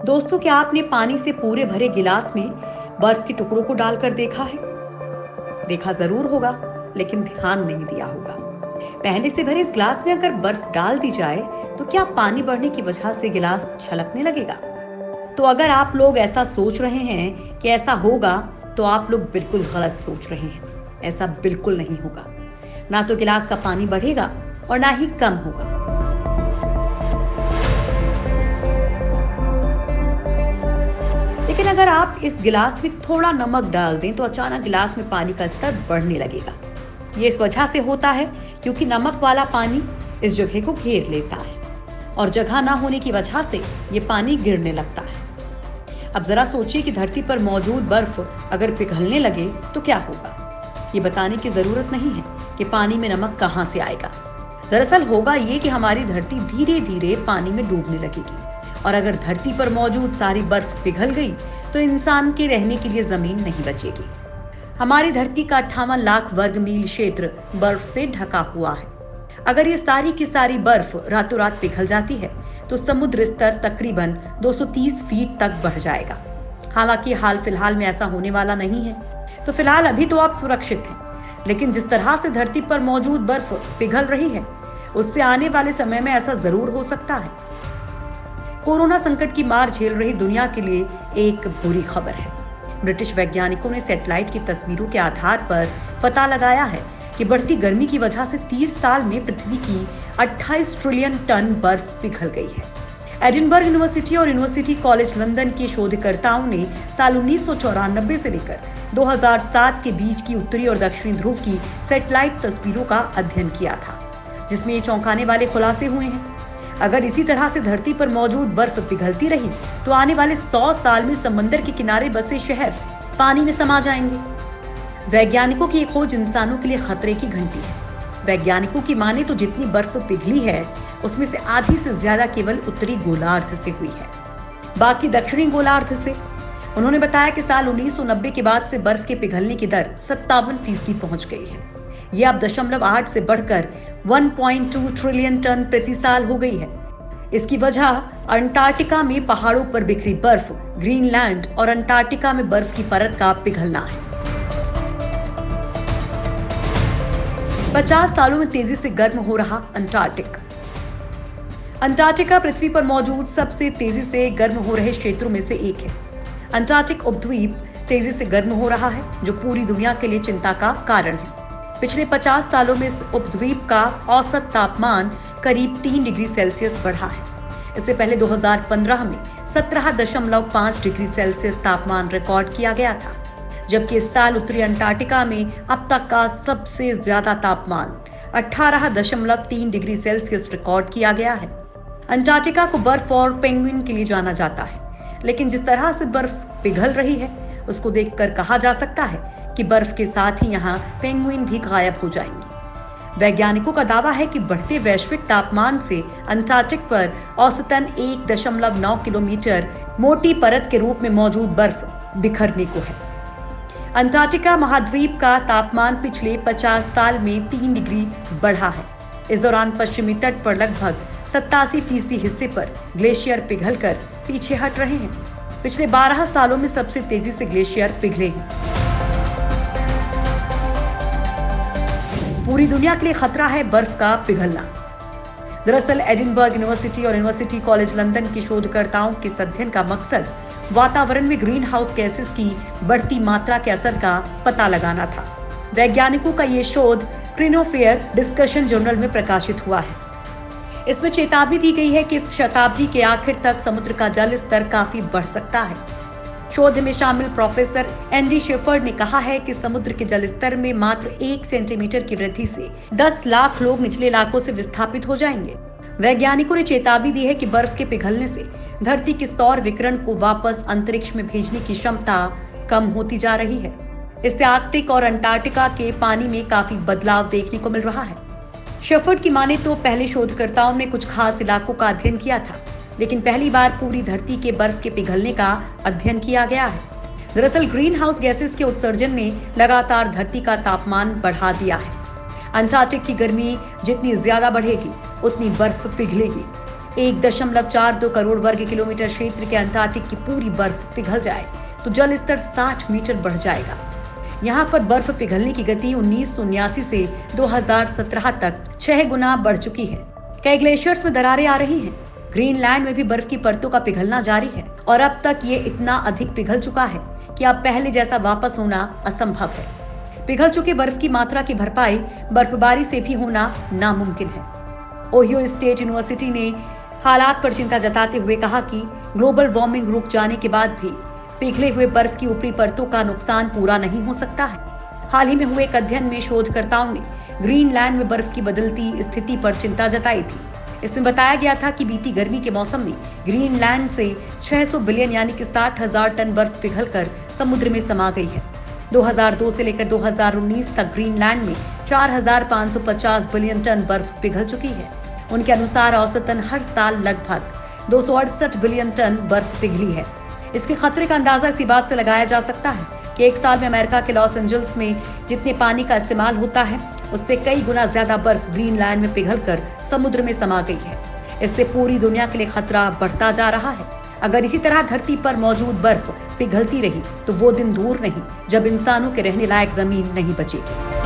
दोस्तों, क्या आपने पानी से पूरे भरे गिलास में बर्फ के टुकड़ों को डालकर देखा है? देखा जरूर होगा, लेकिन ध्यान नहीं दिया होगा। पहले से भरे इस गिलास में अगर बर्फ डाल दी जाए, तो क्या पानी बढ़ने की वजह से गिलास छलकने लगेगा? तो अगर आप लोग ऐसा सोच रहे हैं कि ऐसा होगा, तो आप लोग बिल्कुल गलत सोच रहे हैं। ऐसा बिल्कुल नहीं होगा। ना तो गिलास का पानी बढ़ेगा और ना ही कम होगा। लेकिन अगर आप इस गिलास में थोड़ा नमक डाल दें, तो अचानक गिलास में पानी का स्तर बढ़ने लगेगा। ये इस वजह से होता है क्योंकि नमक वाला पानी इस जगह को घेर लेता है और जगह ना होने की वजह से ये पानी गिरने लगता है। अब जरा सोचिए कि धरती पर मौजूद बर्फ अगर पिघलने लगे तो क्या होगा। ये बताने की जरूरत नहीं है कि पानी में नमक कहां से आएगा। दरअसल होगा ये कि हमारी धरती धीरे धीरे पानी में डूबने लगेगी और अगर धरती पर मौजूद सारी बर्फ पिघल गई तो इंसान के रहने के लिए जमीन नहीं बचेगी। हमारी धरती का 58 लाख वर्ग मील क्षेत्र बर्फ से ढका हुआ है। अगर ये सारी की सारी बर्फ रातों रात पिघल जाती है तो समुद्र स्तर तकरीबन 230 फीट तक बढ़ जाएगा। हालांकि हाल फिलहाल में ऐसा होने वाला नहीं है, तो फिलहाल अभी तो आप सुरक्षित हैं। लेकिन जिस तरह से धरती पर मौजूद बर्फ पिघल रही है, उससे आने वाले समय में ऐसा जरूर हो सकता है। कोरोना संकट की मार झेल रही दुनिया के लिए एक बुरी खबर है। ब्रिटिश वैज्ञानिकों ने सैटेलाइट की तस्वीरों के आधार पर पता लगाया है कि बढ़ती गर्मी की वजह से 30 साल में पृथ्वी की 28 ट्रिलियन टन बर्फ पिघल गई है। एडिनबर्ग यूनिवर्सिटी और यूनिवर्सिटी कॉलेज लंदन के शोधकर्ताओं ने साल 1994 से लेकर 2007 के बीच की उत्तरी और दक्षिणी ध्रुव की सैटेलाइट तस्वीरों का अध्ययन किया था, जिसमें ये चौंकाने वाले खुलासे हुए हैं। अगर इसी तरह से धरती पर मौजूद बर्फ पिघलती रही तो आने वाले 100 साल में समंदर के किनारे बसे शहर पानी में समा जाएंगे। वैज्ञानिकों की ये खोज इंसानों के लिए खतरे की घंटी है। वैज्ञानिकों की माने तो जितनी बर्फ पिघली है, उसमें से आधी से ज्यादा केवल उत्तरी गोलार्ध से हुई है, बाकी दक्षिणी गोलार्ध से। उन्होंने बताया कि साल 1990 के बाद से बर्फ के पिघलने की दर 57% पहुंच गई है। ये अब 0.8 से बढ़कर 1.2 ट्रिलियन टन प्रति साल हो गई है। इसकी वजह अंटार्कटिका में पहाड़ों पर बिखरी बर्फ, ग्रीनलैंड और अंटार्कटिका में बर्फ की परत का पिघलना है। 50 सालों में तेजी से गर्म हो रहा अंटार्कटिका पृथ्वी पर मौजूद सबसे तेजी से गर्म हो रहे क्षेत्रों में से एक है। अंटार्कटिक उपद्वीप तेजी से गर्म हो रहा है, जो पूरी दुनिया के लिए चिंता का कारण है। पिछले 50 सालों में इस उपद्वीप का औसत तापमान करीब 3 डिग्री सेल्सियस बढ़ा है। इससे पहले 2015 में 17.5 डिग्री सेल्सियस तापमान रिकॉर्ड किया गया था, जबकि इस साल उत्तरी अंटार्कटिका में अब तक का सबसे ज्यादा तापमान 18.3 डिग्री सेल्सियस रिकॉर्ड किया गया है। अंटार्कटिका को बर्फ और पेंगुइन के लिए जाना जाता है, लेकिन जिस तरह से बर्फ पिघल रही है, उसको देखकर कहा जा सकता है कि बर्फ के साथ ही यहाँ पेंगुइन भी गायब हो जाएंगे। वैज्ञानिकों का दावा है कि बढ़ते वैश्विक तापमान से अंटार्कटिक पर औसतन 1.9 किलोमीटर मोटी परत के रूप में मौजूद बर्फ बिखरने को है। अंटार्कटिका महाद्वीप का तापमान पिछले 50 साल में 3 डिग्री बढ़ा है। इस दौरान पश्चिमी तट पर लगभग 87% हिस्से पर ग्लेशियर पिघलकर पीछे हट रहे हैं। पिछले 12 सालों में सबसे तेजी से ग्लेशियर पिघले हैं। पूरी दुनिया के लिए खतरा है बर्फ का पिघलना। दरअसल एडिनबर्ग यूनिवर्सिटी और यूनिवर्सिटी कॉलेज लंदन के शोधकर्ताओं के इस अध्ययन का मकसद वातावरण में ग्रीन हाउस गैसेस की बढ़ती मात्रा के असर का पता लगाना था। वैज्ञानिकों का ये शोध क्रिनोफेयर डिस्कशन जर्नल में प्रकाशित हुआ है। इसमें चेतावनी दी गई है कि इस शताब्दी के आखिर तक समुद्र का जल स्तर काफी बढ़ सकता है। शोध में शामिल प्रोफेसर एंडी शेफर्ड ने कहा है कि समुद्र के जल स्तर में मात्र 1 सेंटीमीटर की वृद्धि से 10 लाख लोग निचले इलाकों से विस्थापित हो जाएंगे। वैज्ञानिकों ने चेतावनी दी है कि बर्फ के पिघलने से धरती के सौर विकिरण को वापस अंतरिक्ष में भेजने की क्षमता कम होती जा रही है। इससे आर्कटिक और अंटार्कटिका के पानी में काफी बदलाव देखने को मिल रहा है। शेफर्ड की माने तो पहले शोधकर्ताओं ने कुछ खास इलाकों का अध्ययन किया था, लेकिन पहली बार पूरी धरती के बर्फ के पिघलने का अध्ययन किया गया है। दरअसल ग्रीन हाउस गैसेस के उत्सर्जन ने लगातार धरती का तापमान बढ़ा दिया है। अंटार्कटिक की गर्मी जितनी ज्यादा बढ़ेगी, उतनी बर्फ पिघलेगी। 1.42 करोड़ वर्ग किलोमीटर क्षेत्र के अंटार्कटिक की पूरी बर्फ पिघल जाए तो जल स्तर 60 मीटर बढ़ जाएगा। यहाँ पर बर्फ पिघलने की गति 1979 से 2017 तक 6 गुना बढ़ चुकी है। कई ग्लेशियर्स में दरारें आ रही हैं। ग्रीनलैंड में भी बर्फ की परतों का पिघलना जारी है और अब तक ये इतना अधिक पिघल चुका है कि अब पहले जैसा वापस होना असंभव है। पिघल चुके बर्फ की मात्रा की भरपाई बर्फबारी से भी होना नामुमकिन है। ओहियो स्टेट यूनिवर्सिटी ने हालात पर चिंता जताते हुए कहा कि ग्लोबल वार्मिंग रुक जाने के बाद भी पिघले हुए बर्फ की ऊपरी परतों का नुकसान पूरा नहीं हो सकता है। हाल ही में हुए एक अध्ययन में शोधकर्ताओं ने ग्रीनलैंड में बर्फ की बदलती स्थिति पर चिंता जताई थी। इसमें बताया गया था कि बीती गर्मी के मौसम में ग्रीनलैंड से 600 बिलियन यानी कि 60,000 टन बर्फ पिघलकर समुद्र में समा गई है। 2002 से लेकर 2019 तक ग्रीनलैंड में 4,550 बिलियन टन बर्फ पिघल चुकी है। उनके अनुसार औसतन हर साल लगभग 268 बिलियन टन बर्फ पिघली है। इसके खतरे का अंदाजा इसी बात से लगाया जा सकता है कि एक साल में अमेरिका के लॉस एंजल्स में जितने पानी का इस्तेमाल होता है उससे कई गुना ज्यादा बर्फ ग्रीनलैंड में पिघलकर समुद्र में समा गई है। इससे पूरी दुनिया के लिए खतरा बढ़ता जा रहा है। अगर इसी तरह धरती पर मौजूद बर्फ पिघलती रही तो वो दिन दूर नहीं जब इंसानों के रहने लायक जमीन नहीं बचेगी।